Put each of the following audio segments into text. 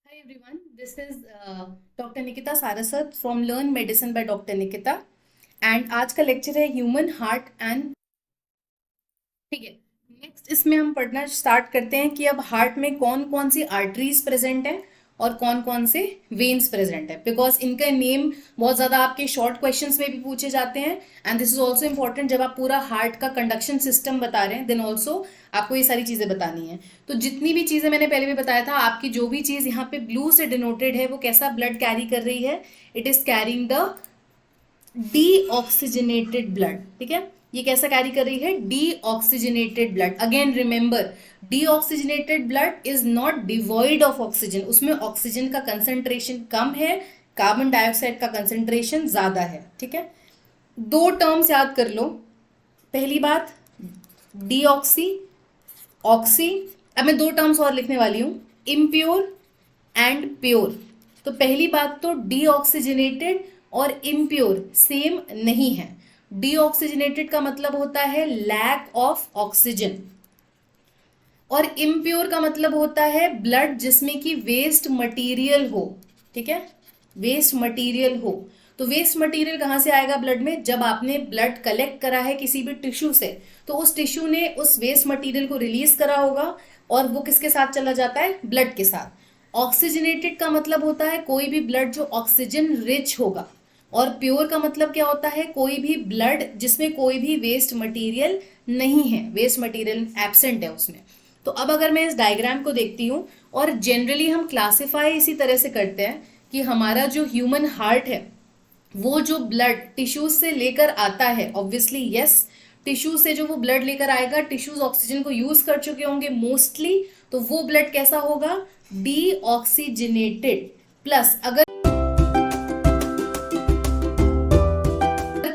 Hi everyone, this is Dr. Nikita Saraswat from Learn Medicine by Dr. Nikita and आज का lecture है human heart and. ठीक है, next इसमें हम पढ़ना स्टार्ट करते हैं कि अब हार्ट में कौन कौन सी आर्टरीज प्रेजेंट हैं और कौन कौन से वेन्स प्रेजेंट है, बिकॉज इनका नेम बहुत ज़्यादा आपके शॉर्ट क्वेश्चंस में भी पूछे जाते हैं and this is also important. जब आप पूरा हार्ट का कंडक्शन सिस्टम बता रहे हैं देन ऑल्सो आपको ये सारी चीज़ें बतानी है। तो जितनी भी चीज़ें मैंने पहले भी बताया था, आपकी जो भी चीज़ यहाँ पे ब्लू से डिनोटेड है वो कैसा ब्लड कैरी कर रही है, it is carrying the deoxygenated blood. ठीक है, ये कैसा कैरी कर रही है, deoxygenated blood. Again remember, deoxygenated blood is not devoid of oxygen, उसमें ऑक्सीजन का कंसंट्रेशन कम है, कार्बन डाइऑक्साइड का कंसंट्रेशन ज्यादा है। ठीक है, दो टर्म्स याद कर लो। पहली बात डीऑक्सी, ऑक्सी। अब मैं दो टर्म्स और लिखने वाली हूं, इम्प्योर एंड प्योर। तो पहली बात तो डीऑक्सीजनेटेड और इम्प्योर सेम नहीं है। डीऑक्सीजनेटेड का मतलब होता है लैक ऑफ ऑक्सीजन और इम्प्योर का मतलब होता है ब्लड जिसमें कि वेस्ट मटेरियल हो। ठीक है, वेस्ट मटेरियल हो। तो वेस्ट मटेरियल कहाँ से आएगा ब्लड में, जब आपने ब्लड कलेक्ट करा है किसी भी टिश्यू से तो उस टिश्यू ने उस वेस्ट मटेरियल को रिलीज करा होगा और वो किसके साथ चला जाता है, ब्लड के साथ। ऑक्सीजनेटेड का मतलब होता है कोई भी ब्लड जो ऑक्सीजन रिच होगा, और प्योर का मतलब क्या होता है, कोई भी ब्लड जिसमें कोई भी वेस्ट मटेरियल नहीं है, वेस्ट मटेरियल एब्सेंट है उसमें। तो अब अगर मैं इस डायग्राम को देखती हूँ, और जनरली हम क्लासिफाई इसी तरह से करते हैं कि हमारा जो ह्यूमन हार्ट है वो जो ब्लड टिश्यूज से लेकर आता है, ऑब्वियसली यस, टिश्यू से जो वो ब्लड लेकर आएगा, टिश्यूज ऑक्सीजन को यूज कर चुके होंगे मोस्टली, तो वो ब्लड कैसा होगा, डीऑक्सीजनेटेड। प्लस अगर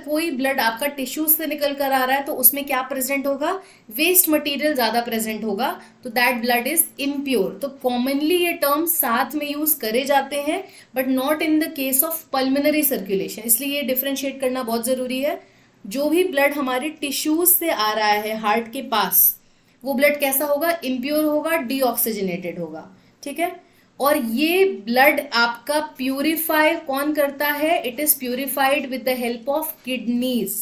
कोई ब्लड आपका टिश्यूज से निकल कर आ रहा है तो उसमें क्या प्रेजेंट होगा, वेस्ट मटेरियल ज्यादा प्रेजेंट होगा, तो दैट ब्लड इज इम्प्योर। तो कॉमनली ये टर्म साथ में यूज करे जाते हैं but not in the case of pulmonary circulation, इसलिए ये डिफ्रेंशिएट करना बहुत जरूरी है। जो भी ब्लड हमारे टिश्यूज से आ रहा है हार्ट के पास, वो ब्लड कैसा होगा, इम्प्योर होगा, डीऑक्सीजनेटेड होगा। ठीक है, और ये ब्लड आपका प्यूरिफाई कौन करता है, it is purified with the help of kidneys.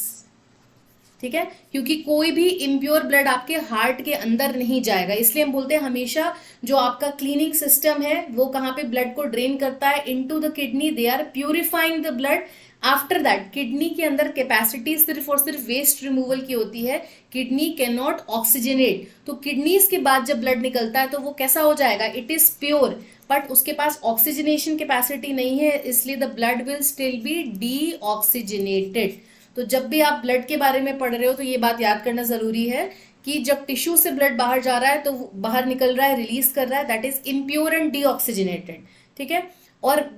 ठीक है, क्योंकि कोई भी इम्प्योर ब्लड आपके हार्ट के अंदर नहीं जाएगा, इसलिए हम बोलते हैं हमेशा जो आपका क्लीनिंग सिस्टम है वो कहाँ पे ब्लड को ड्रेन करता है, into the kidney, they are purifying the blood. After that kidney के अंदर कैपेसिटी सिर्फ और सिर्फ वेस्ट रिमूवल की होती है, किडनी कैन नॉट ऑक्सीजनेट। तो किडनीज के बाद जब ब्लड निकलता है तो वो कैसा हो जाएगा, इट इज प्योर, बट उसके पास ऑक्सीजनेशन कैपेसिटी नहीं है, इसलिए the blood will still be deoxygenated. तो जब भी आप ब्लड के बारे में पढ़ रहे हो तो ये बात याद करना जरूरी है कि जब टिश्यू से ब्लड बाहर जा रहा है तो बाहर निकल रहा है, रिलीज कर रहा है, that is impure and deoxygenated. ठीक है, और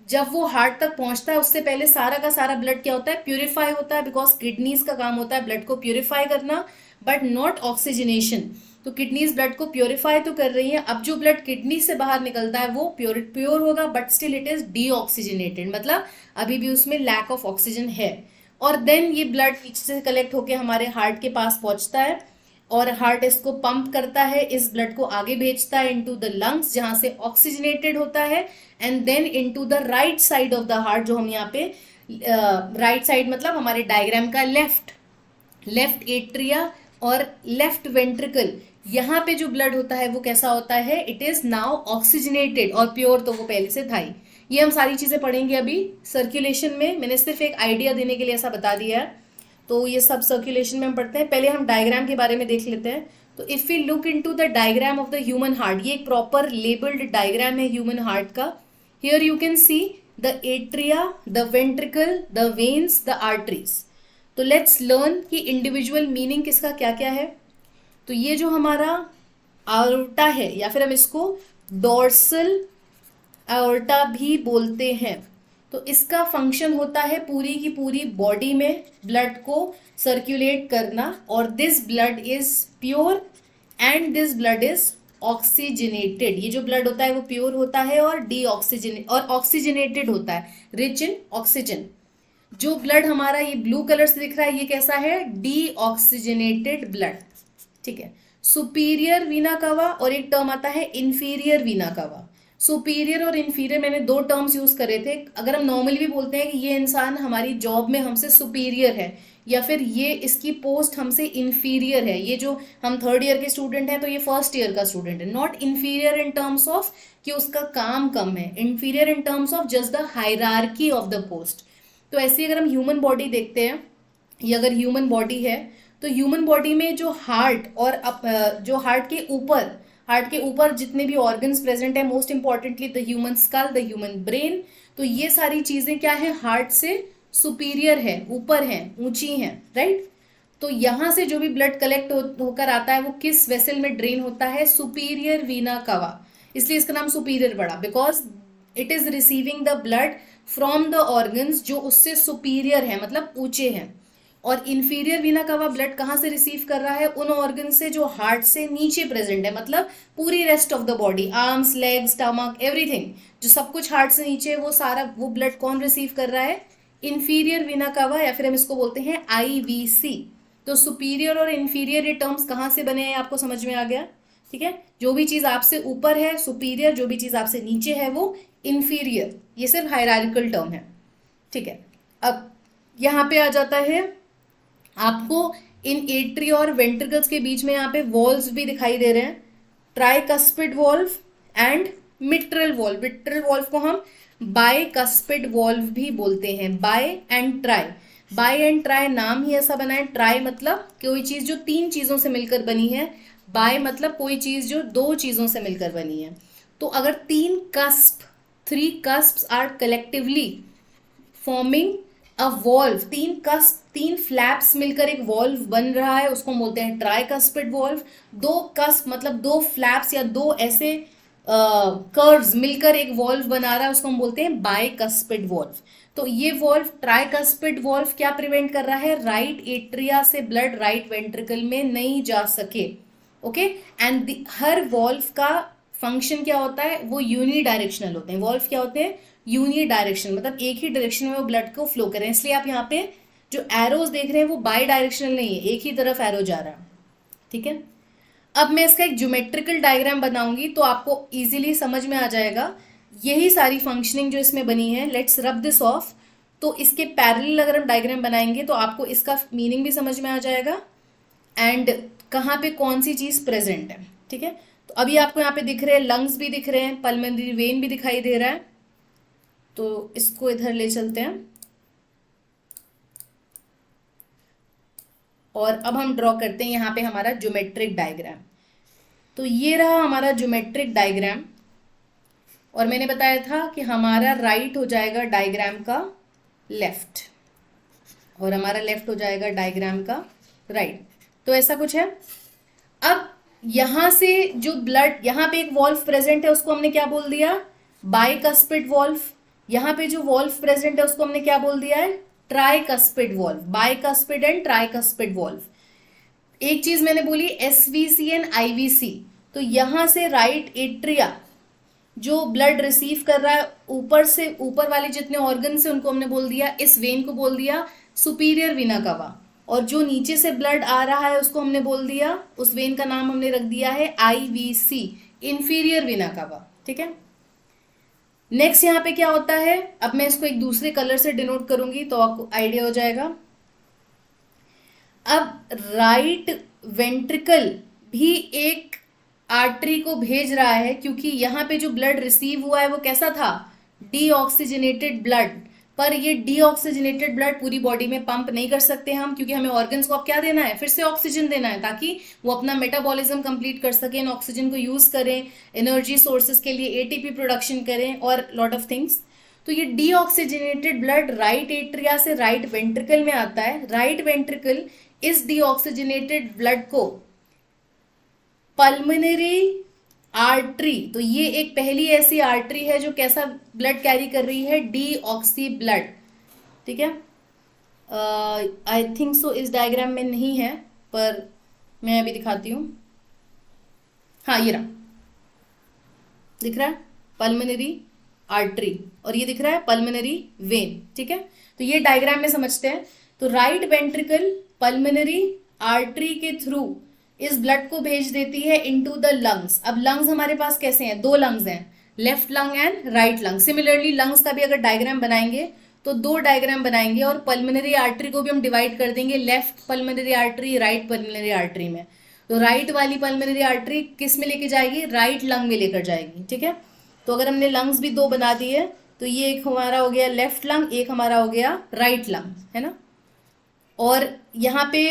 जब वो हार्ट तक पहुंचता है उससे पहले सारा का सारा ब्लड क्या होता है, प्यूरिफाई होता है, बिकॉज किडनीज का काम होता है ब्लड को प्यूरिफाई करना बट नॉट ऑक्सीजनेशन। तो किडनीज ब्लड को प्योरीफाई तो कर रही है, अब जो ब्लड किडनी से बाहर निकलता है वो प्योर होगा but still it is deoxygenated, मतलब अभी भी उसमें लैक ऑफ ऑक्सीजन है। और देन ये ब्लड नीचे से कलेक्ट होकर हमारे हार्ट के पास पहुंचता है और हार्ट इसको पंप करता है, इस ब्लड को आगे भेजता है इनटू द लंग्स जहां से ऑक्सीजनेटेड होता है, and then into the right side of the heart, जो हम यहाँ पे राइट साइड मतलब हमारे डायग्राम का लेफ्ट, लेफ्ट एट्रिया और लेफ्ट वेंट्रिकल, यहाँ पे जो ब्लड होता है वो कैसा होता है, इट इज नाउ ऑक्सीजनेटेड, और प्योर तो वो पहले से था ही। ये हम सारी चीजें पढ़ेंगे अभी सर्कुलेशन में, मैंने सिर्फ एक आइडिया देने के लिए ऐसा बता दिया है। तो ये सब सर्कुलेशन में हम पढ़ते हैं, पहले हम डायग्राम के बारे में देख लेते हैं। तो if we look into the diagram of the human heart, ये एक प्रॉपर लेबल्ड डायग्राम है ह्यूमन हार्ट का। Here you can see the atria, the ventricle, the veins, the arteries. तो लेट्स लर्न कि इंडिविजुअल मीनिंग किसका क्या क्या है। तो ये जो हमारा आयोर्टा है या फिर हम इसको डोर्सल आयोर्टा भी बोलते हैं, तो इसका फंक्शन होता है पूरी की पूरी बॉडी में ब्लड को सर्कुलेट करना, और this blood is pure and this blood is oxygenated. ये जो ब्लड होता है वो प्योर होता है और डीऑक्सीजनेट और ऑक्सीजनेटेड होता है, रिच इन ऑक्सीजन। जो ब्लड हमारा ये ब्लू कलर से दिख रहा है ये कैसा है, डीऑक्सीजनेटेड ब्लड। ठीक है, सुपीरियर वीना कावा और एक टर्म आता है इंफीरियर वीना कावा। सुपीरियर और इन्फीरियर मैंने दो टर्म्स यूज करे थे। अगर हम नॉर्मली भी बोलते हैं कि ये इंसान हमारी जॉब में हमसे सुपीरियर है, या फिर ये इसकी पोस्ट हमसे इन्फीरियर है, ये जो हम थर्ड ईयर के स्टूडेंट हैं तो ये फर्स्ट ईयर का स्टूडेंट है, not inferior in terms of कि उसका काम कम है, inferior in terms of just the hierarchy of the post. तो ऐसे ही अगर हम ह्यूमन बॉडी देखते हैं, ये अगर ह्यूमन बॉडी है तो ह्यूमन बॉडी में जो हार्ट और जो हार्ट के ऊपर जितने भी ऑर्गन्स प्रेजेंट है, most importantly the human school, the human brain, तो ये सारी चीजें क्या है, हार्ट से सुपीरियर है, ऊपर है, ऊंची हैं, राइट। तो यहां से जो भी ब्लड कलेक्ट होकर आता है वो किस वेसल में ड्रेन होता है, सुपीरियर वीना कवा। इसलिए इसका नाम सुपीरियर पड़ा, because it is receiving the blood from the organs जो उससे सुपीरियर है, मतलब ऊंचे हैं। और इंफीरियर वीना कवा ब्लड कहाँ से रिसीव कर रहा है, उन ऑर्गन से जो हार्ट से नीचे प्रेजेंट है, मतलब पूरी rest of the body, arms, legs, stomach, everything, जो सब कुछ हार्ट से नीचे है, वो सारा वो ब्लड कौन रिसीव कर रहा है, इंफीरियर वीना कवा, या फिर हम इसको बोलते हैं आईवीसी। तो सुपीरियर और इंफीरियर ये टर्म्स कहाँ से बने हैं, आपको समझ में आ गया, ठीक है। जो भी चीज आपसे ऊपर है सुपीरियर, जो भी चीज आपसे नीचे है वो इंफीरियर। ये सिर्फ हायरार्किकल टर्म है, ठीक है। अब यहाँ पे आ जाता है आपको इन एट्रिया और वेंट्रिकल्स के बीच में यहाँ पे वॉल्व्स भी दिखाई दे रहे हैं, tricuspid valve and mitral valve. Mitral valve को हम बाइकस्पिड वॉल्व भी बोलते हैं, bi and tri. Bi and tri नाम ही ऐसा बना है, ट्राई मतलब कोई चीज जो तीन चीजों से मिलकर बनी है, बाय मतलब कोई चीज जो दो चीजों से मिलकर बनी है। तो अगर तीन cusp, three cusps are collectively forming a valve, तीन कस्प, तीन फ्लैप्स मिलकर एक वॉल्व बन रहा है, उसको बोलते हैं ट्राइकस्पिड वॉल्व। दो कस्प मतलब दो फ्लैप्स या दो ऐसे कर्व्स मिलकर एक वॉल्व बना रहा है, उसको हम बोलते हैं बाइकस्पिड वॉल्व। तो ये वॉल्व, ट्राइकस्पिड वॉल्व, क्या प्रिवेंट कर रहा है, राइट एट्रिया से ब्लड राइट वेंट्रिकल में नहीं जा सके, ओके। एंड हर वॉल्व का फंक्शन क्या होता है, वो यूनी डायरेक्शनल होते हैं। वॉल्व क्या होते हैं, यूनी डायरेक्शन, मतलब एक ही डायरेक्शन में वो ब्लड को फ्लो करें। इसलिए आप यहाँ पे जो एरोज देख रहे हैं वो बाई डायरेक्शनल नहीं है, एक ही तरफ एरो जा रहा है, ठीक है। अब मैं इसका एक ज्योमेट्रिकल डायग्राम बनाऊंगी तो आपको इजीली समझ में आ जाएगा यही सारी फंक्शनिंग जो इसमें बनी है। Let's rub this of. तो इसके पैरेलल अगर हम डायग्राम बनाएंगे तो आपको इसका मीनिंग भी समझ में आ जाएगा एंड कहाँ पे कौन सी चीज प्रेजेंट है, ठीक है। तो अभी आपको यहाँ पे दिख रहे हैं लंग्स भी दिख रहे हैं, पल्मोनरी वेन भी दिखाई दे रहा है। तो इसको इधर ले चलते हैं और अब हम ड्रॉ करते हैं यहाँ पे हमारा ज्योमेट्रिक डायग्राम। तो ये रहा हमारा ज्योमेट्रिक डायग्राम, और मैंने बताया था कि हमारा राइट हो जाएगा डायग्राम का लेफ्ट और हमारा लेफ्ट हो जाएगा डायग्राम का राइट। तो ऐसा कुछ है। अब यहां से जो ब्लड, यहाँ पे एक वॉल्व प्रेजेंट है, उसको हमने क्या बोल दिया, बाइकस्पिड वॉल्व। यहाँ पे जो वॉल्व प्रेजेंट है उसको हमने क्या बोल दिया है, tricuspid valve. Bicuspid and tricuspid valve. एक चीज मैंने बोली एसवीसी एंड आईवीसी। तो यहां से राइट एट्रिया जो ब्लड रिसीव कर रहा है ऊपर से, ऊपर वाले जितने ऑर्गन से, उनको हमने बोल दिया, इस वेन को बोल दिया सुपीरियर वीना कवा। और जो नीचे से ब्लड आ रहा है उसको हमने बोल दिया, उस वेन का नाम हमने रख दिया है आईवीसी, इंफीरियर वीना कवा, ठीक है। नेक्स्ट यहाँ पे क्या होता है, अब मैं इसको एक दूसरे कलर से डिनोट करूंगी तो आपको आइडिया हो जाएगा। अब राइट वेंट्रिकल भी एक आर्टरी को भेज रहा है, क्योंकि यहाँ पे जो ब्लड रिसीव हुआ है वो कैसा था, डीऑक्सीजनेटेड ब्लड। पर ये डीऑक्सीजनेटेड ब्लड पूरी बॉडी में पंप नहीं कर सकते हम, क्योंकि हमें ऑर्गन्स को अब क्या देना है, फिर से ऑक्सीजन देना है, ताकि वो अपना मेटाबॉलिज्म कंप्लीट कर सकें, ऑक्सीजन को यूज करें, एनर्जी सोर्सेज के लिए एटीपी प्रोडक्शन करें और लॉट ऑफ थिंग्स। तो ये डीऑक्सीजनेटेड ब्लड राइट एट्रिया से राइट वेंट्रिकल में आता है। राइट वेंट्रिकल इस डीऑक्सीजनेटेड ब्लड को पल्मोनरी आर्टरी, तो ये एक पहली ऐसी आर्टरी है जो कैसा ब्लड कैरी कर रही है, डीऑक्सी ब्लड, ठीक है। आई थिंक सो इस डायग्राम में नहीं है, पर मैं अभी दिखाती हूँ। हाँ ये रहा, दिख रहा है पल्मोनरी आर्टरी, और ये दिख रहा है पल्मोनरी वेन, ठीक है। तो ये डायग्राम में समझते हैं। तो राइट वेंट्रिकल पल्मोनरी आर्टरी के थ्रू इस ब्लड को भेज देती है इनटू द लंग्स। अब लंग्स हमारे पास कैसे हैं, दो लंग्स हैं, left lung and right lung. Similarly lungs का भी अगर डायग्राम बनाएंगे तो दो डायग्राम बनाएंगे और पल्मोनरी आर्टरी को भी हम डिवाइड कर देंगे left pulmonary artery, right pulmonary artery में। तो राइट वाली पल्मोनरी आर्टरी किस में लेके जाएगी, राइट लंग में लेकर जाएगी, ठीक है। तो अगर हमने लंग्स भी दो बना दिए तो ये एक हमारा हो गया लेफ्ट लंग, एक हमारा हो गया राइट लंग, है ना। और यहाँ पे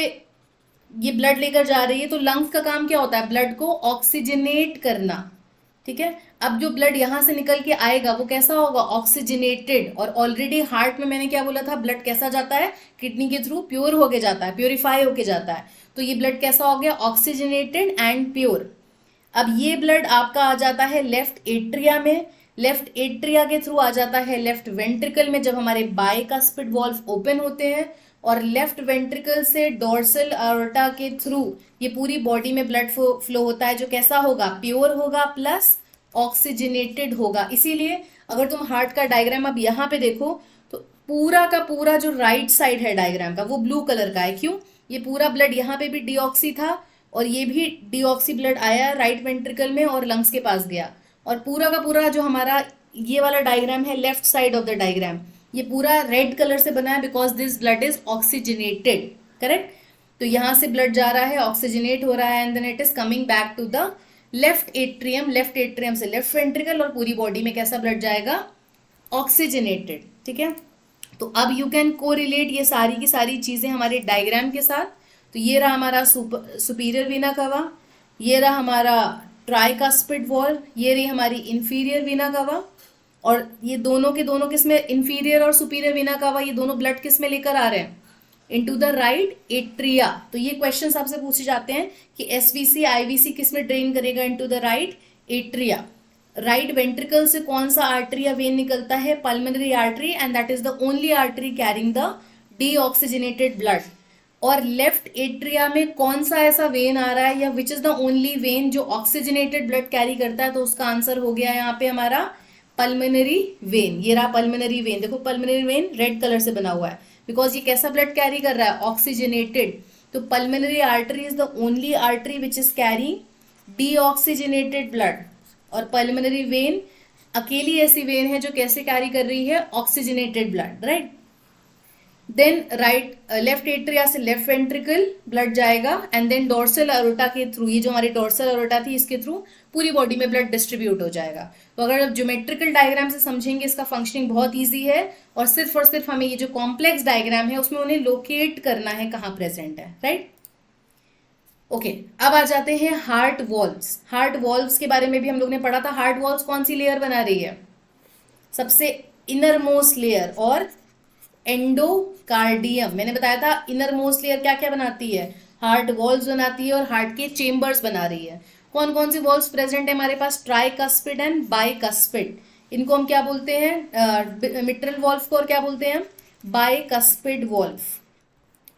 ये ब्लड लेकर जा रही है तो लंग्स का काम क्या होता है, ब्लड को ऑक्सीजनेट करना, ठीक है। अब जो ब्लड यहाँ से निकल के आएगा वो कैसा होगा, ऑक्सीजनेटेड। और ऑलरेडी हार्ट में मैंने क्या बोला था, ब्लड कैसा जाता है, किडनी के थ्रू प्योर होके जाता है, प्योरीफाई होके जाता है। तो ये ब्लड कैसा हो गया, ऑक्सीजनेटेड एंड प्योर। अब ये ब्लड आपका आ जाता है लेफ्ट एट्रिया में, लेफ्ट एट्रिया के थ्रू आ जाता है लेफ्ट वेंट्रिकल में जब हमारे बाइकास्पिड वॉल्व ओपन होते हैं, और लेफ्ट वेंट्रिकल से डोर्सल अयोर्टा के थ्रू ये पूरी बॉडी में ब्लड फ्लो होता है, जो कैसा होगा, प्योर होगा प्लस ऑक्सीजनेटेड होगा। इसीलिए अगर तुम हार्ट का डायग्राम अब यहाँ पे देखो तो पूरा का पूरा जो राइट साइड है डायग्राम का वो ब्लू कलर का है। क्यों, ये पूरा ब्लड यहाँ पे भी डीऑक्सी था और ये भी डीऑक्सी ब्लड आया राइट वेंट्रिकल में और लंग्स के पास गया। और पूरा का पूरा जो हमारा ये वाला डायग्राम है left side of the diagram, ये पूरा रेड कलर से बना है because this blood is oxygenated, correct. तो यहां से ब्लड जा रहा है, ऑक्सीजनेट हो रहा है and then it is coming back to the left atrium, left atrium से लेफ्ट वेंट्रिकल और पूरी बॉडी में कैसा ब्लड जाएगा, ऑक्सीजनेटेड, ठीक है। तो अब यू कैन कोरिलेट ये सारी की सारी चीजें हमारे डायग्राम के साथ। तो ये रहा हमारा सुपीरियर वीना कवा, ये रहा हमारा ट्राइकास्पिड वॉल, ये रही हमारी इंफीरियर वीना कवा, और ये दोनों के दोनों किस में, इंफीरियर और सुपीरियर वीना कवा, ये दोनों ब्लड किस में लेकर आ रहे हैं, इनटू द राइट एट्रिया। तो ये क्वेश्चन आपसे पूछे जाते हैं कि एसवीसी आईवीसी किस में ड्रेन करेगा, into the right atria. Right ventricle से कौन सा आर्टरी या वेन निकलता है, pulmonary artery, and that is the only artery carrying the deoxygenated blood. और लेफ्ट एट्रिया में कौन सा ऐसा वेन आ रहा है या which is the only when जो ऑक्सीजनेटेड ब्लड कैरी करता है, तो उसका आंसर हो गया यहाँ पे हमारा पल्मोनरी वेन। ये रहा पल्मोनरी वेन, देखो पल्मोनरी वेन रेड कलर से बना हुआ है बिकॉज ये कैसा ब्लड कैरी कर रहा है, ऑक्सीजनेटेड। तो pulmonary artery is the only artery which is carry deoxygenated blood, और पल्मोनरी वेन अकेली ऐसी वेन है जो कैसे कैरी कर रही है, oxygenated blood, right. Then right left atria से लेफ्ट वेंट्रिकल ब्लड जाएगा एंड देन डोर्सल अरोटा के थ्रू, ये जो हमारी डोर्सल अरोटा थी इसके थ्रू पूरी बॉडी में ब्लड डिस्ट्रीब्यूट हो जाएगा। तो अगर आप ज्योमेट्रिकल डायग्राम से समझेंगे इसका फंक्शनिंग बहुत ईजी है, और सिर्फ हमें ये जो कॉम्प्लेक्स डायग्राम है उसमें उन्हें लोकेट करना है कहाँ प्रेजेंट है, राइट। ओके, अब आ जाते हैं हार्ट वॉल्व्स। हार्ट वॉल्व्स के बारे में भी हम लोग ने पढ़ा था। हार्ट वॉल्व्स कौन सी लेयर बना रही है, सबसे इनर मोस्ट लेयर और एंडोकार्डियम। मैंने बताया था इनर मोस्ट लेयर क्या क्या बनाती है, हार्ट वॉल्व्स बनाती है और हार्ट के चेम्बर्स बना रही है। कौन कौन सी वॉल्व्स प्रेजेंट है हमारे पास, ट्राइकस्पिड एंड बाइकस्पिड। इनको हम क्या बोलते हैं, मिट्रल वॉल्व को, और क्या बोलते हैं, बाइकस्पिड वॉल्व,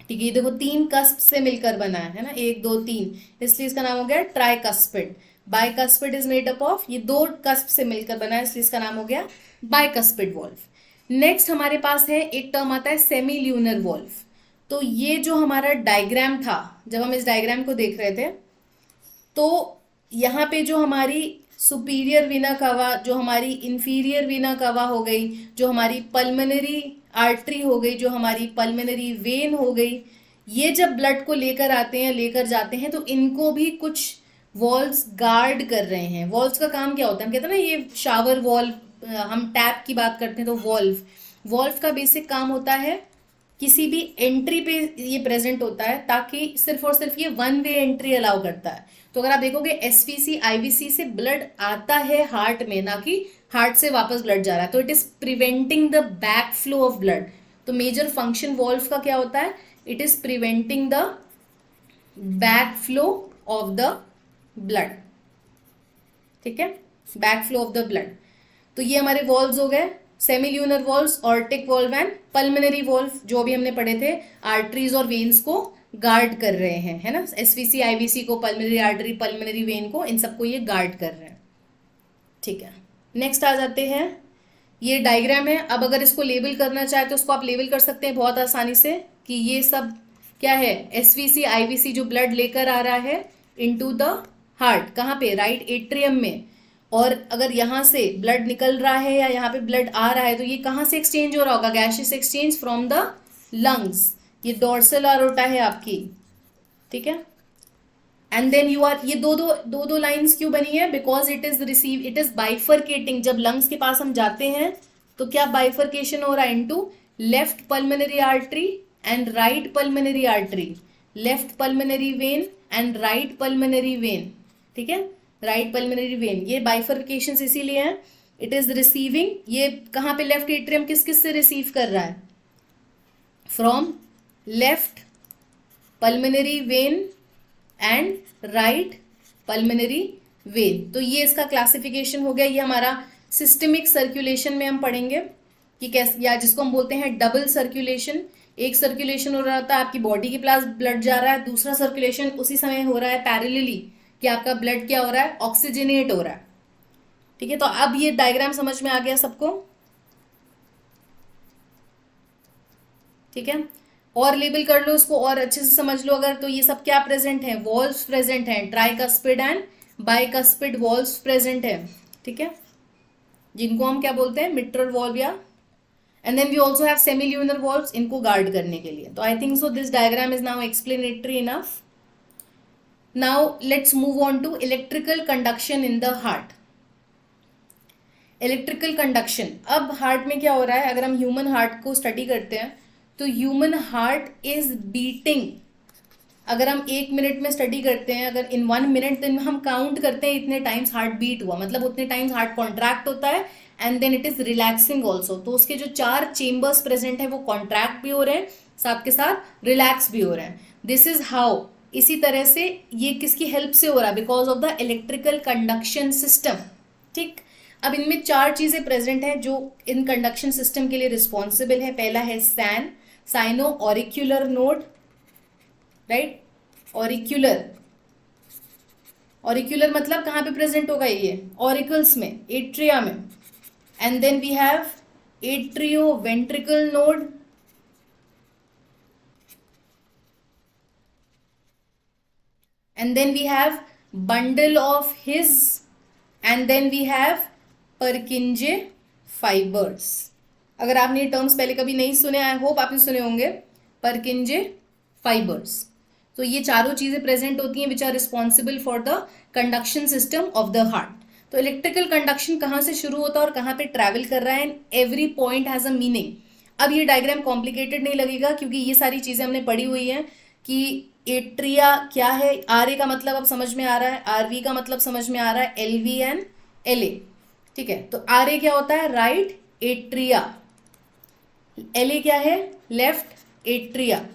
ठीक है। देखो तीन कस्प से मिलकर बना है ना, 1 2 3, इसलिए इसका नाम हो गया tricuspid. Bicuspid is made up of, ये 2 कस्प से मिलकर बना है इसलिए इसका नाम हो गया बाइकस्पिड वॉल्व। नेक्स्ट हमारे पास है एक टर्म आता है सेमी ल्यूनर वॉल्व। तो ये जो हमारा डायग्राम था, जब हम इस डायग्राम को देख रहे थे तो यहाँ पे जो हमारी सुपीरियर वीना कवा, जो हमारी इंफीरियर वीना कवा हो गई, जो हमारी पल्मोनरी आर्टरी हो गई, जो हमारी पल्मोनरी वेन हो गई, ये जब ब्लड को लेकर आते हैं, लेकर जाते हैं, तो इनको भी कुछ वॉल्व्स गार्ड कर रहे हैं। वॉल्व्स का काम क्या होता है, हम कहते हैं ना ये शावर वॉल्व, हम टैप की बात करते हैं तो वॉल्व का बेसिक काम होता है किसी भी एंट्री पे ये प्रेजेंट होता है, ताकि सिर्फ और सिर्फ ये 1 वे एंट्री अलाउ करता है। तो अगर आप देखोगे एसवीसी आईवीसी से ब्लड आता है हार्ट में, ना कि हार्ट से वापस ब्लड जा रहा है, तो it is preventing the back flow of blood. तो मेजर फंक्शन वॉल्व का क्या होता है, it is preventing the back flow of the blood, ठीक है, back flow of the blood. तो ये हमारे वॉल्व्स हो गए, सेमील्यूनर valves, aortic valve and pulmonary valve, जो भी हमने पढ़े थे, आर्टरीज और वेन्स को गार्ड कर रहे हैं, है ना। एसवीसी आईवीसी को, पल्मोनरी आर्टरी, पल्मोनरी वेन को, इन सबको ये गार्ड कर रहे हैं, ठीक है। नेक्स्ट आ जाते हैं, ये डायग्राम है। अब अगर इसको लेबल करना चाहे तो उसको आप लेबल कर सकते हैं बहुत आसानी से कि ये सब क्या है, एसवीसी आईवीसी जो ब्लड लेकर आ रहा है इनटू द हार्ट, कहाँ पे, राइट एट्रियम में, और अगर यहाँ से ब्लड निकल रहा है या यहाँ पे ब्लड आ रहा है तो ये कहाँ से एक्सचेंज हो रहा होगा, gaseous exchange from the lungs. ये डोर्सल अरोटा है आपकी, ठीक है। एंड देन यू आर, ये दो लाइंस क्यों बनी है, बिकॉज इट इज बाइफरकेटिंग। जब लंग्स के पास हम जाते हैं तो क्या बाइफरकेशन हो रहा है into left pulmonary artery and right pulmonary artery, left pulmonary vein and right pulmonary vein, ठीक है, राइट पल्मोनरी वेन। ये बाइफरकेशन इसीलिए है, इट इज रिसीविंग, ये कहाँ पे लेफ्ट एट्रियम किस किस से रिसीव कर रहा है, from left pulmonary vein and right pulmonary vein. तो ये इसका क्लासिफिकेशन हो गया। ये हमारा सिस्टमिक सर्कुलेशन में हम पढ़ेंगे कि कैसे, या जिसको हम बोलते हैं डबल सर्कुलेशन। एक सर्कुलेशन हो रहा होता है आपकी बॉडी के पास ब्लड जा रहा है, दूसरा सर्कुलेशन उसी समय हो रहा है पैरेलली कि आपका ब्लड क्या हो रहा है, ऑक्सीजनेट हो रहा है, ठीक है। तो अब ये डायग्राम समझ में आ गया सबको, ठीक है। और लेबल कर लो इसको और अच्छे से समझ लो अगर, तो ये सब क्या प्रेजेंट है, वॉल्व्स प्रेजेंट है, tricuspid and bicuspid valves present है, ठीक है, जिनको हम क्या बोलते हैं, मिट्रल वॉल्व या, and then we also have semilunar valves, इनको गार्ड करने के लिए। तो I think so this diagram is now explanatory enough. Now let's move on to electrical conduction in the heart. Electrical conduction, अब heart में क्या हो रहा है, अगर हम ह्यूमन हार्ट को स्टडी करते हैं तो ह्यूमन हार्ट इज बीटिंग। अगर हम 1 मिनट में स्टडी करते हैं, अगर इन 1 मिनट दिन हम काउंट करते हैं इतने टाइम्स हार्ट बीट हुआ, मतलब उतने टाइम्स हार्ट कॉन्ट्रैक्ट होता है and then it is relaxing also. तो उसके जो 4 चेम्बर्स प्रेजेंट है वो कॉन्ट्रैक्ट भी हो रहे हैं, साथ के साथ रिलैक्स भी हो रहे हैं। दिस इज हाउ, इसी तरह से ये किसकी हेल्प से हो रहा है, because of the electrical conduction system, ठीक। अब इनमें 4 चीजें प्रेजेंट हैं जो इन कंडक्शन सिस्टम के लिए रिस्पॉन्सिबल है। पहला है सैन, साइनो ऑरिक्यूलर नोड, राइट, ऑरिक्यूलर, ऑरिक्यूलर मतलब कहाँ पे प्रेजेंट होगा, ये ऑरिकल्स में, एट्रिया में। And then we have atrio ventricle node, and then we have bundle of His, and then we have Purkinje fibres. अगर आपने ये टर्म्स पहले कभी नहीं सुने, आई होप आपने सुने होंगे, परकिंजे फाइबर्स। तो ये चारों चीजें प्रेजेंट होती हैं which are responsible for the conduction system of the heart. तो इलेक्ट्रिकल कंडक्शन कहाँ से शुरू होता है और कहाँ पे ट्रैवल कर रहा है, and every point has a meaning. अब ये डायग्राम कॉम्प्लिकेटेड नहीं लगेगा क्योंकि ये सारी चीजें हमने पढ़ी हुई हैं कि एट्रिया क्या है, आर ए का मतलब अब समझ में आ रहा है, आर वी का मतलब समझ में आ रहा है, L V and L A, ठीक है। तो आर ए क्या होता है, राइट एट्रिया, एल ए क्या है, left atria,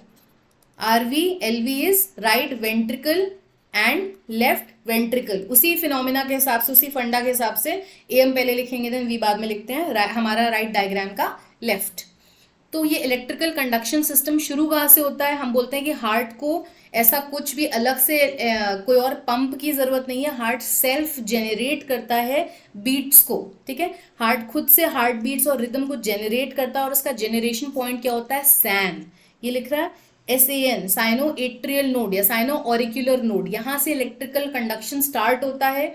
R V L V is right ventricle and left ventricle. उसी फिनोमिना के हिसाब से, उसी फंडा के हिसाब से ए हम पहले लिखेंगे देन वी बाद में लिखते हैं, हमारा राइट डायग्राम का लेफ्ट। तो ये इलेक्ट्रिकल कंडक्शन सिस्टम शुरू कहाँ से होता है, हम बोलते हैं कि हार्ट को ऐसा कुछ भी अलग से कोई और पंप की जरूरत नहीं है, हार्ट सेल्फ जेनरेट करता है बीट्स को, ठीक है। हार्ट खुद से हार्ट बीट्स और रिदम को जेनरेट करता है और उसका जेनरेशन पॉइंट क्या होता है, सैन, ये लिख रहा है SAN, साइनो एट्रियल नोड या साइनो ऑरिक्यूलर नोड। यहाँ से इलेक्ट्रिकल कंडक्शन स्टार्ट होता है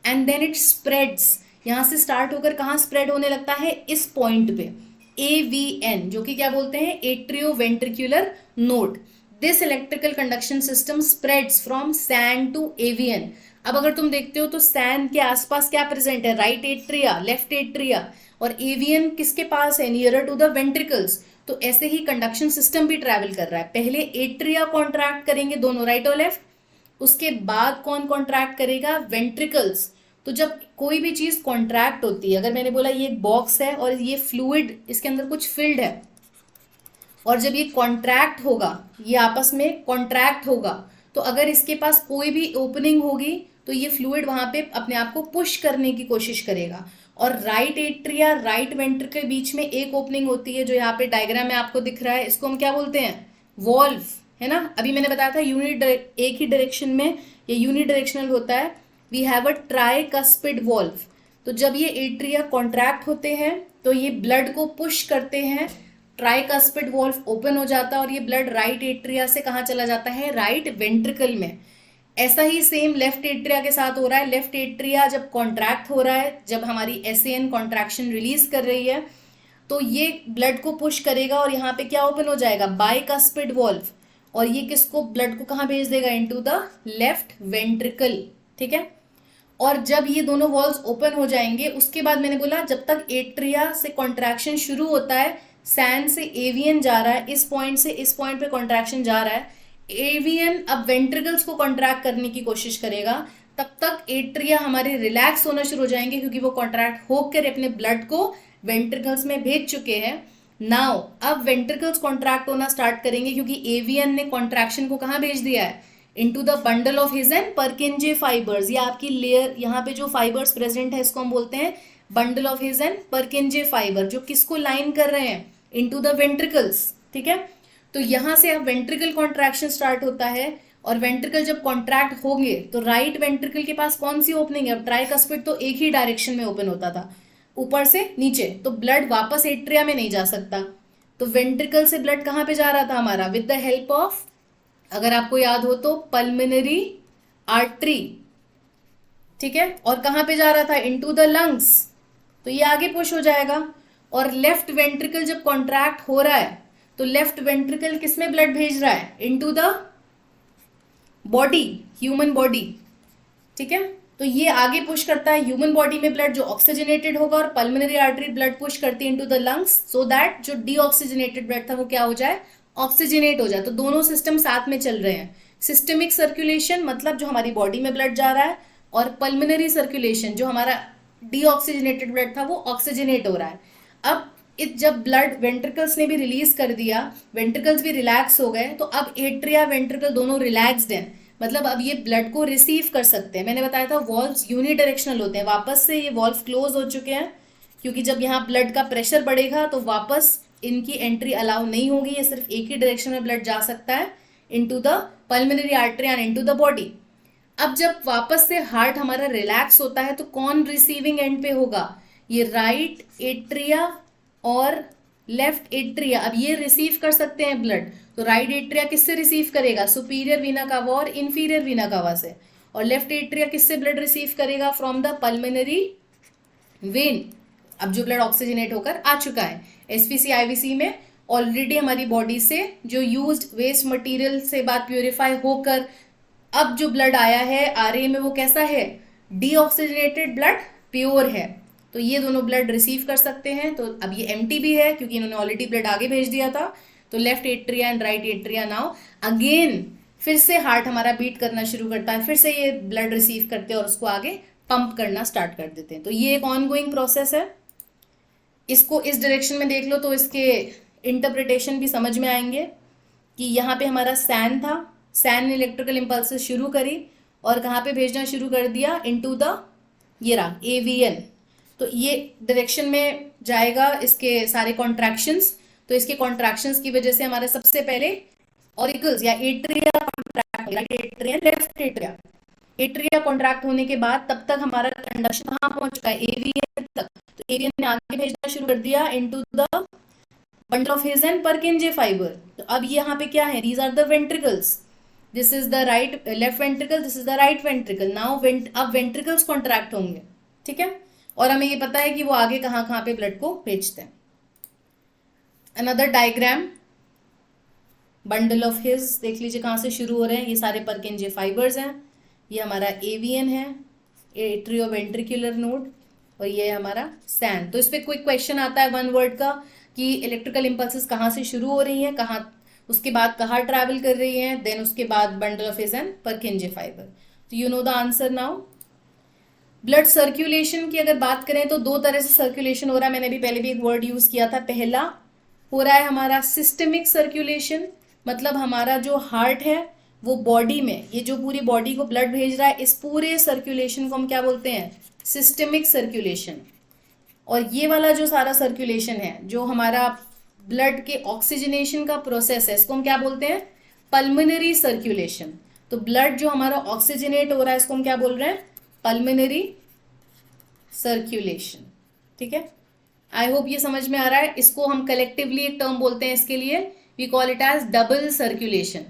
एंड देन इट स्प्रेड्स, यहाँ से स्टार्ट होकर कहाँ स्प्रेड होने लगता है, इस पॉइंट पे AVN, जो कि क्या बोलते हैं, atrio ventricular node. This electrical conduction system spreads from SAN to AVN। अब अगर तुम देखते हो तो सैन के आसपास क्या प्रेजेंट है, राइट एट्रिया, लेफ्ट एट्रिया, और AVN किसके पास है, नियरर टू द वेंट्रिकल्स। तो ऐसे ही कंडक्शन सिस्टम भी ट्रैवल कर रहा है, पहले एट्रिया कॉन्ट्रैक्ट करेंगे दोनों, राइट और लेफ्ट, उसके बाद कौन कॉन्ट्रैक्ट करेगा, वेंट्रिकल्स। तो जब कोई भी चीज कॉन्ट्रैक्ट होती है, अगर मैंने बोला ये एक बॉक्स है और ये फ्लूइड, इसके अंदर कुछ फिल्ड है, और जब ये कॉन्ट्रैक्ट होगा, ये आपस में कॉन्ट्रैक्ट होगा, तो अगर इसके पास कोई भी ओपनिंग होगी तो ये फ्लूइड वहां पे अपने आप को पुश करने की कोशिश करेगा। और राइट एट्रिया राइट वेंट्रिकल के बीच में एक ओपनिंग होती है जो यहाँ पे डायग्राम में आपको दिख रहा है, इसको हम क्या बोलते हैं, वॉल्व, है ना। अभी मैंने बताया था एक ही डायरेक्शन में ये यूनिडायरेक्शनल होता है, we have a tricuspid valve. तो जब ये एट्रिया कॉन्ट्रैक्ट होते हैं तो ये ब्लड को पुश करते हैं, ट्राइकस्पिड वॉल्व ओपन हो जाता है और ये ब्लड राइट एट्रिया से कहाँ चला जाता है, राइट वेंट्रिकल में। ऐसा ही सेम लेफ्ट एट्रिया के साथ हो रहा है। लेफ्ट एट्रिया जब कॉन्ट्रैक्ट हो रहा है, जब हमारी एसएन कॉन्ट्रैक्शन रिलीज कर रही है, तो ये ब्लड को पुश करेगा और यहाँ पे क्या ओपन हो जाएगा, बाइकस्पिड वॉल्व, और ये किसको, ब्लड को कहाँ भेज देगा, इनटू द लेफ्ट वेंट्रिकल। ठीक है, और जब ये दोनों वॉल्व्स ओपन हो जाएंगे, उसके बाद मैंने बोला जब तक एट्रिया से कॉन्ट्रैक्शन शुरू होता है, सैन से एवियन जा रहा है, इस पॉइंट से इस पॉइंट पे कॉन्ट्रैक्शन जा रहा है, एवियन अब वेंट्रिकल्स को कॉन्ट्रैक्ट करने की कोशिश करेगा, तब तक एट्रिया हमारे रिलैक्स होना शुरू हो जाएंगे, क्योंकि वो कॉन्ट्रैक्ट होकर अपने ब्लड को वेंट्रिकल्स में भेज चुके हैं। नाउ अब वेंट्रिकल्स कॉन्ट्रैक्ट होना स्टार्ट करेंगे, क्योंकि एवियन ने कॉन्ट्रैक्शन को कहाँ भेज दिया है, into the bundle of His and परकिंजे fibres. ये आपकी लेयर, यहाँ पे जो फाइबर्स प्रेजेंट है इसको हम बोलते हैं bundle of His and Purkinje fibre, जो किसको लाइन कर रहे हैं, इनटू द वेंट्रिकल्स। ठीक है, तो यहां से अब वेंट्रिकल कॉन्ट्रैक्शन स्टार्ट होता है, और वेंट्रिकल जब कॉन्ट्रैक्ट होंगे तो राइट वेंट्रिकल के पास कौन सी ओपनिंग है, अब ट्राइकस्पिड तो एक ही डायरेक्शन में ओपन होता था, ऊपर से नीचे, तो ब्लड वापस एट्रिया में नहीं जा सकता। तो वेंट्रिकल से ब्लड कहाँ पे जा रहा था हमारा, विद द हेल्प ऑफ, अगर आपको याद हो तो, पल्मोनरी आर्टरी। ठीक है, और कहाँ पे जा रहा था, इनटू द लंग्स, तो ये आगे पुश हो जाएगा। और लेफ्ट वेंट्रिकल जब कॉन्ट्रैक्ट हो रहा है, तो लेफ्ट वेंट्रिकल किसमें ब्लड भेज रहा है, into the body, human body. ठीक है, तो ये आगे पुश करता है ह्यूमन बॉडी में ब्लड जो ऑक्सीजनेटेड होगा, और पल्मोनरी आर्टरी ब्लड पुश करती है into the lungs, so that जो डीऑक्सीजनेटेड ब्लड था वो क्या हो जाए, ऑक्सीजनेट हो जाए। तो दोनों सिस्टम साथ में चल रहे हैं, सिस्टमिक सर्कुलेशन मतलब जो हमारी बॉडी में ब्लड जा रहा है, और पल्मोनरी सर्कुलेशन जो हमारा डीऑक्सीजनेटेड ब्लड था वो ऑक्सीजनेट हो रहा है। अब जब ब्लड वेंट्रिकल्स ने भी रिलीज कर दिया, वेंट्रिकल्स भी रिलैक्स हो गए, तो अब एट्रिया वेंट्रिकल दोनों रिलैक्स्ड हैं, मतलब अब ये ब्लड को रिसीव कर सकते हैं। मैंने बताया था वॉल्व्स यूनिडायरेक्शनल होते हैं, वापस से ये वॉल्व क्लोज हो चुके हैं, क्योंकि जब यहाँ ब्लड का प्रेशर बढ़ेगा तो वापस इनकी एंट्री अलाउ नहीं होगी, ये सिर्फ एक ही डायरेक्शन में ब्लड जा सकता है, into the pulmonary artery and into the body. अब जब वापस से हार्ट हमारा रिलैक्स होता है, तो कौन रिसीविंग एंड पे होगा, ये राइट एट्रिया और लेफ्ट एट्रिया। अब ये रिसीव कर सकते हैं ब्लड, तो राइट एट्रिया किससे रिसीव करेगा, सुपीरियर वीना कावा और इंफीरियर वीना कावा से, और लेफ्ट एट्रिया किससे ब्लड रिसीव करेगा, फ्रॉम द पल्मोनरी वेन। अब जो ब्लड ऑक्सीजनेट होकर आ चुका है, एसपीसी आईवीसी में ऑलरेडी हमारी बॉडी से जो यूज्ड वेस्ट मटेरियल से बात प्यूरिफाई होकर अब जो ब्लड आया है आरए में, वो कैसा है, डीऑक्सीजनेटेड ब्लड, प्योर है। तो ये दोनों ब्लड रिसीव कर सकते हैं। तो अब ये एम्प्टी भी है, क्योंकि इन्होंने ऑलरेडी ब्लड आगे भेज दिया था। तो left atria and right atria now again फिर से हार्ट हमारा बीट करना शुरू करता है, फिर से ये ब्लड रिसीव करते हैं और उसको आगे पंप करना स्टार्ट कर देते हैं। तो ये एक ऑनगोइंग प्रोसेस है। इसको इस डायरेक्शन में देख लो तो इसके इंटरप्रिटेशन भी समझ में आएंगे कि यहाँ पे हमारा सैन था, सैन ने इलेक्ट्रिकल इम्पल्सेस शुरू करी और कहाँ पे भेजना शुरू कर दिया, इनटू द ये रहा एवीएन। तो ये डायरेक्शन में जाएगा इसके सारे कॉन्ट्रैक्शंस। तो इसके कॉन्ट्रैक्शंस की वजह से हमारे सबसे पहले ऑरिकल्स या atria contract, right atria left atria, atria contract होने के बाद तब तक हमारा कंडक्शन कहाँ पहुंच चुका है, एवीएन तक। तो एवीएन ने आगे भेजना शुरू कर दिया into the bundle of His and Purkinje fibre. तो अब यहाँ पे क्या है, these are the ventricles, this is the right left ventricle, this is the right ventricle. Now अब वेंट्रिकल्स कॉन्ट्रैक्ट होंगे, ठीक है, और हमें ये पता है कि वो आगे कहाँ कहाँ पे ब्लड को भेजते हैं। Another diagram, bundle of his देख लीजिए कहाँ से शुरू हो रहे हैं, ये सारे परकिंजे फाइबर्स हैं, ये हमारा एवीएन है, एट्रियोवेंट्रिकुलर नोड, और ये हमारा सैन। तो इस पर कोई क्वेश्चन आता है वन वर्ड का कि इलेक्ट्रिकल इंपल्सेस कहाँ से शुरू हो रही हैं, कहाँ, उसके बाद कहाँ ट्रैवल कर रही हैं, देन उसके बाद bundle of His and Purkinje fibre. तो you know the answer now. Blood circulation की अगर बात करें तो दो तरह से सर्कुलेशन हो रहा है, मैंने भी पहले भी एक वर्ड यूज किया था। पहला हो रहा है हमारा सिस्टमिक सर्कुलेशन, मतलब हमारा जो हार्ट है वो बॉडी में, ये जो पूरी बॉडी को ब्लड भेज रहा है, इस पूरे सर्कुलेशन को हम क्या बोलते हैं, सिस्टमिक सर्कुलेशन। और ये वाला जो सारा सर्कुलेशन है, जो हमारा ब्लड के ऑक्सीजनेशन का प्रोसेस है, इसको हम क्या बोलते हैं, पल्मोनरी सर्कुलेशन। तो ब्लड जो हमारा ऑक्सीजनेट हो रहा है इसको हम क्या बोल रहे हैं, पल्मोनरी सर्कुलेशन। ठीक है, आई होप ये समझ में आ रहा है। इसको हम कलेक्टिवली एक टर्म बोलते हैं इसके लिए, we call it as double circulation.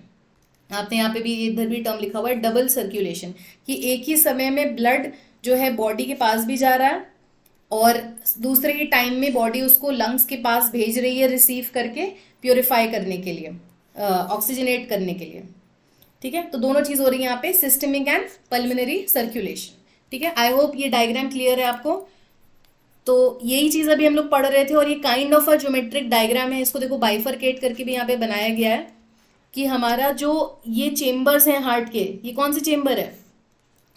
आपने यहाँ पे भी इधर भी टर्म लिखा हुआ है डबल सर्कुलेशन, कि एक ही समय में ब्लड जो है बॉडी के पास भी जा रहा है और दूसरे ही टाइम में बॉडी उसको लंग्स के पास भेज रही है रिसीव करके, प्योरीफाई करने के लिए, ऑक्सीजनेट करने के लिए। ठीक है, तो दोनों चीज हो रही है यहाँ पे, सिस्टमिक एंड पल्मोनरी सर्कुलेशन। ठीक है, आई होप ये डायग्राम क्लियर है आपको। तो यही चीज अभी हम लोग पढ़ रहे थे, और ये kind of a geometric diagram है। इसको देखो बाइफरकेट करके भी यहाँ पे बनाया गया है कि हमारा जो ये चेम्बर्स हैं हार्ट के, ये कौन से चेम्बर है,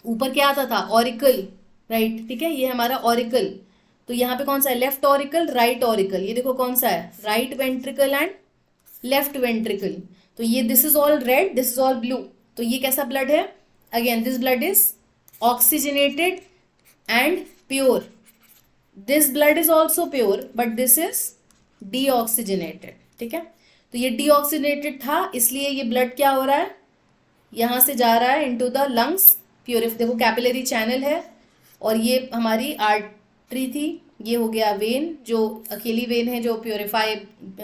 ऊपर क्या आता था, ऑरिकल, राइट। ठीक है, ये हमारा ऑरिकल, तो यहाँ पे कौन सा है, लेफ्ट ऑरिकल, राइट ऑरिकल। ये देखो कौन सा है, right ventricle and left ventricle. तो ये this is all red, this is all blue. तो ये कैसा ब्लड है, again this blood is oxygenated and pure, this blood is also pure but this is deoxygenated. ठीक है, तो ये डीऑक्सीजनेटेड था, इसलिए ये ब्लड क्या हो रहा है, यहाँ से जा रहा है इनटू द लंग्स, प्योरिफ, देखो कैपिलरी चैनल है, और ये हमारी आर्टरी थी, ये हो गया वेन, जो अकेली वेन है जो प्योरीफाई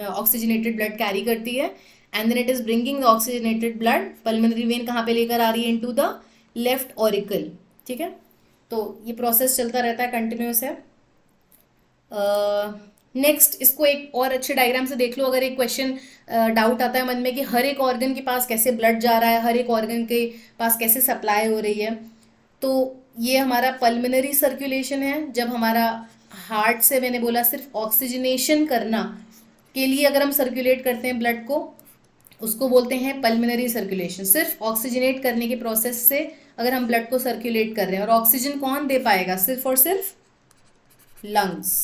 ऑक्सीजनेटेड ब्लड कैरी करती है, and then it is bringing the oxygenated blood, pulmonary vein कहाँ पे लेकर आ रही है, इनटू द लेफ्ट ऑरिकल। ठीक है, तो ये प्रोसेस चलता रहता है, कंटिन्यूस है। नेक्स्ट इसको एक और अच्छे डायग्राम से देख लो, अगर एक क्वेश्चन डाउट आता है मन में कि हर एक ऑर्गन के पास कैसे ब्लड जा रहा है, हर एक ऑर्गन के पास कैसे सप्लाई हो रही है। तो ये हमारा पल्मोनरी सर्कुलेशन है, जब हमारा हार्ट से, मैंने बोला सिर्फ ऑक्सीजनेशन करना के लिए अगर हम सर्कुलेट करते हैं ब्लड को, उसको बोलते हैं पल्मोनरी सर्कुलेशन। सिर्फ ऑक्सीजनेट करने के प्रोसेस से अगर हम ब्लड को सर्कुलेट कर रहे हैं, और ऑक्सीजन कौन दे पाएगा, सिर्फ और सिर्फ लंग्स।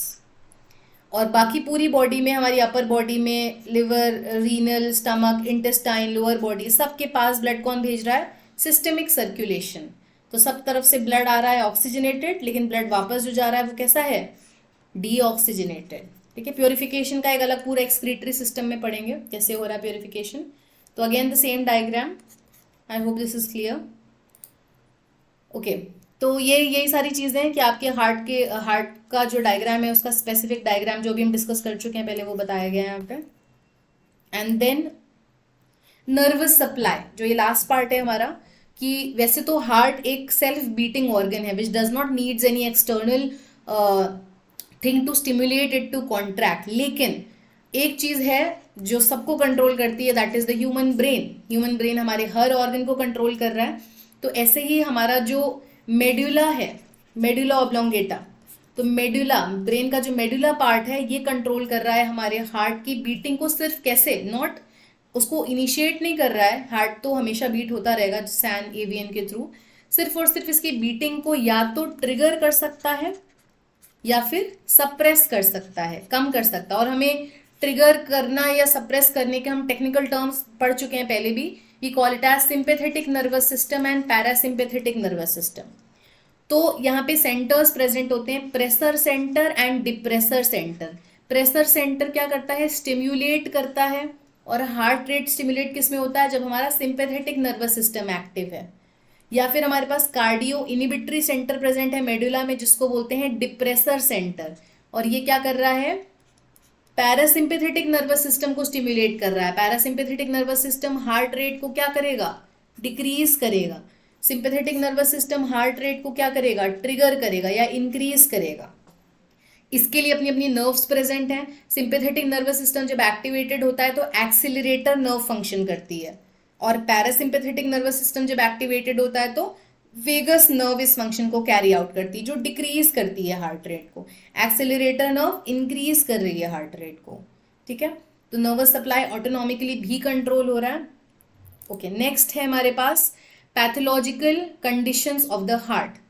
और बाकी पूरी बॉडी में, हमारी अपर बॉडी में liver, renal, stomach, intestine, lower body, सबके पास ब्लड कौन भेज रहा है, सिस्टमिक सर्कुलेशन। तो सब तरफ से ब्लड आ रहा है ऑक्सीजनेटेड, लेकिन ब्लड वापस जो जा रहा है वो कैसा है, डीऑक्सीजनेटेड। ठीक है, प्योरिफिकेशन का एक अलग पूरा एक्सक्रीटरी सिस्टम में पढ़ेंगे कैसे हो रहा है प्योरिफिकेशन। तो again the same diagram, I hope this is clear. Okay, तो ये यही सारी चीज़ें हैं कि आपके हार्ट का जो डायग्राम है, उसका स्पेसिफिक डायग्राम जो भी हम डिस्कस कर चुके हैं पहले, वो बताया गया है यहाँ पे। एंड देन नर्वस सप्लाई, जो ये लास्ट पार्ट है हमारा, कि वैसे तो हार्ट एक सेल्फ बीटिंग ऑर्गन है which does not needs any external thing to stimulate it to contract, लेकिन एक चीज है जो सबको कंट्रोल करती है, that is the human brain. Human brain हमारे हर ऑर्गन को कंट्रोल कर रहा है। तो ऐसे ही हमारा जो मेडुला है, मेडुला ऑब्लोंगेटा, तो मेडुला, ब्रेन का जो मेडुला पार्ट है, ये कंट्रोल कर रहा है हमारे हार्ट की बीटिंग को। सिर्फ कैसे, नॉट उसको इनिशिएट नहीं कर रहा है, हार्ट तो हमेशा बीट होता रहेगा सैन एवियन के थ्रू, सिर्फ और सिर्फ इसकी बीटिंग को या तो ट्रिगर कर सकता है या फिर सप्रेस कर सकता है, कम कर सकता है। और हमें ट्रिगर करना या सप्रेस करने के हम टेक्निकल टर्म्स पढ़ चुके हैं पहले भी, we call it as sympathetic nervous system and parasympathetic nervous system. तो यहाँ पे सेंटर्स प्रेजेंट होते हैं, pressure centre and depressor centre. Pressure centre क्या करता है, स्टिम्युलेट करता है, और हार्ट रेट स्टिम्युलेट किस में होता है, जब हमारा सिंपेथेटिक नर्वस सिस्टम एक्टिव है। या फिर हमारे पास कार्डियो इनिबिटरी सेंटर प्रेजेंट है मेडुला में, जिसको बोलते हैं डिप्रेशर सेंटर, और ये क्या कर रहा है, पैरासिम्पेथेटिक नर्वस सिस्टम को स्टिम्युलेट कर रहा है। Parasympathetic nervous system heart rate को क्या करेगा, डिक्रीज करेगा। Sympathetic nervous system heart rate को क्या करेगा, ट्रिगर करेगा या इंक्रीज करेगा। इसके लिए अपनी अपनी नर्व्स प्रेजेंट हैं। सिंपेथेटिक नर्वस सिस्टम जब एक्टिवेटेड होता है तो एक्सिलरेटर नर्व फंक्शन करती है, और पैरासिम्पेथेटिक नर्वस सिस्टम जब एक्टिवेटेड होता है तो वेगस नर्व इस फंक्शन को कैरी आउट करती है, जो डिक्रीज करती है हार्ट रेट को। एक्सेलरेटर नर्व इंक्रीज कर रही है हार्ट रेट को। ठीक है, तो नर्वस सप्लाई ऑटोनॉमिकली भी कंट्रोल हो रहा है। ओके, नेक्स्ट है हमारे पास pathological conditions of the heart.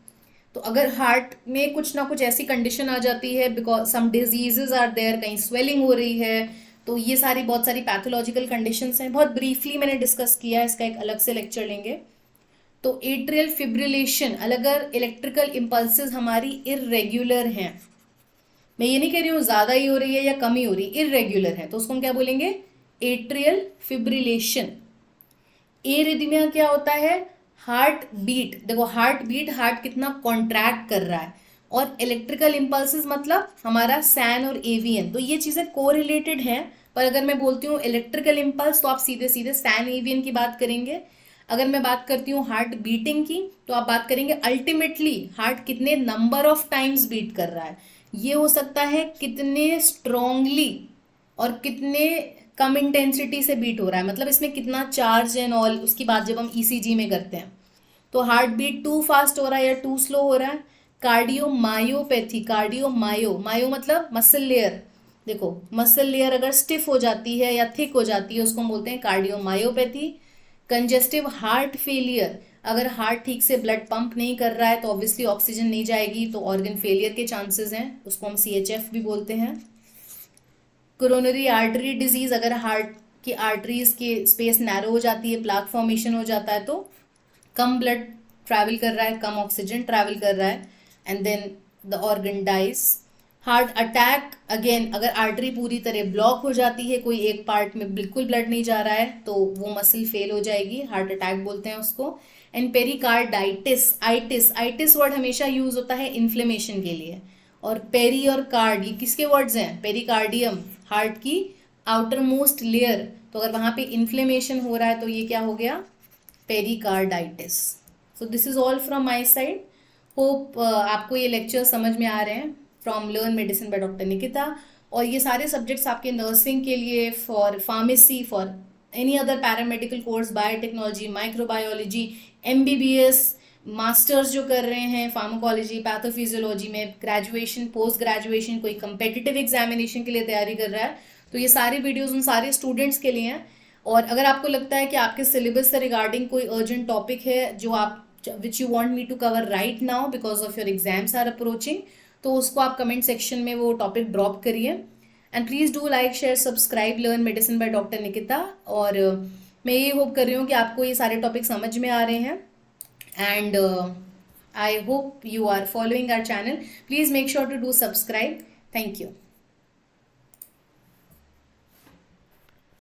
तो अगर हार्ट में कुछ ना कुछ ऐसी कंडीशन आ जाती है, because some diseases are there, कहीं स्वेलिंग हो रही है, तो ये सारी बहुत सारी पैथोलॉजिकल कंडीशंस हैं। बहुत ब्रीफली मैंने डिस्कस किया है, इसका एक अलग से लेक्चर लेंगे। तो एट्रियल फिब्रिलेशन, अगर इलेक्ट्रिकल इम्पल्सेस हमारी इरेग्युलर हैं, मैं ये नहीं कह रही हूँ ज़्यादा ही हो रही है या कम ही हो रही, इरेग्युलर है, तो उसको हम क्या बोलेंगे, एट्रियल फिब्रिलेशन। एरिथमिया क्या होता है, हार्ट बीट, देखो हार्ट बीट, हार्ट कितना कॉन्ट्रैक्ट कर रहा है, और इलेक्ट्रिकल इम्पल्सेस मतलब हमारा सैन और एवीएन, तो ये चीजें कोरिलेटेड हैं। पर अगर मैं बोलती हूँ इलेक्ट्रिकल इम्पल्स तो आप सीधे सीधे सैन एवीएन की बात करेंगे। अगर मैं बात करती हूँ हार्ट बीटिंग की तो आप बात करेंगे अल्टीमेटली हार्ट कितने नंबर ऑफ टाइम्स बीट कर रहा है। ये हो सकता है कितने स्ट्रांगली और कितने कम इंटेंसिटी से बीट हो रहा है, मतलब इसमें कितना चार्ज एंड ऑल, उसकी बात जब हम ईसीजी में करते हैं तो हार्ट बीट टू फास्ट हो रहा है या टू स्लो हो रहा है। कार्डियोमायोपैथी, कार्डियोमायो, मायो मतलब मसल लेयर, देखो मसल लेयर अगर स्टिफ हो जाती है या थिक हो जाती है उसको हम बोलते हैं कार्डियोमायोपैथी। कंजेस्टिव हार्ट फेलियर, अगर हार्ट ठीक से ब्लड पंप नहीं कर रहा है तो ऑब्वियसली ऑक्सीजन नहीं जाएगी तो ऑर्गन फेलियर के चांसेस हैं, उसको हम CHF भी बोलते हैं। कोरोनरी आर्टरी डिजीज, अगर हार्ट की आर्टरीज की स्पेस नैरो हो जाती है, प्लाक फॉर्मेशन हो जाता है तो कम ब्लड ट्रैवल कर रहा है, कम ऑक्सीजन ट्रैवल कर रहा है and then the organ dies. Heart attack, again अगर आर्टरी पूरी तरह ब्लॉक हो जाती है, कोई एक पार्ट में बिल्कुल ब्लड नहीं जा रहा है तो वो मसल फेल हो जाएगी, हार्ट अटैक बोलते हैं उसको। And pericarditis, itis, itis word हमेशा यूज होता है इन्फ्लेमेशन के लिए, और पेरी और कार्ड ये किसके वर्ड्स हैं, पेरिकार्डियम हार्ट की आउटर मोस्ट लेयर, तो अगर वहां पे इन्फ्लेमेशन हो रहा है तो ये क्या हो गया, pericarditis. So this is all from my side. Hope आपको ये लेक्चर समझ में आ रहे हैं from learn medicine by doctor Nikita. और ये सारे सब्जेक्ट्स आपके नर्सिंग के लिए, for pharmacy, for any other paramedical course, biotechnology, microbiology, MBBS, masters जो कर रहे हैं फार्माकोलॉजी, पैथोफिजियोलॉजी में, ग्रेजुएशन, पोस्ट ग्रेजुएशन, कोई कंपेटिटिव एग्जामिनेशन के लिए तैयारी कर रहा है, तो ये सारी वीडियोस उन सारे स्टूडेंट्स के लिए हैं। और अगर आपको लगता है कि आपके सिलेबस से रिगार्डिंग कोई अर्जेंट टॉपिक है जो आप which you want me to cover right now because of your exams are approaching, तो उसको आप कमेंट सेक्शन में वो टॉपिक ड्रॉप करिए। And please do like, share, subscribe learn medicine by doctor Nikita. और मैं ये होप कर रही हूँ कि आपको ये सारे टॉपिक समझ में आ रहे हैं and I hope you are following our channel. Please make sure to do subscribe. Thank you.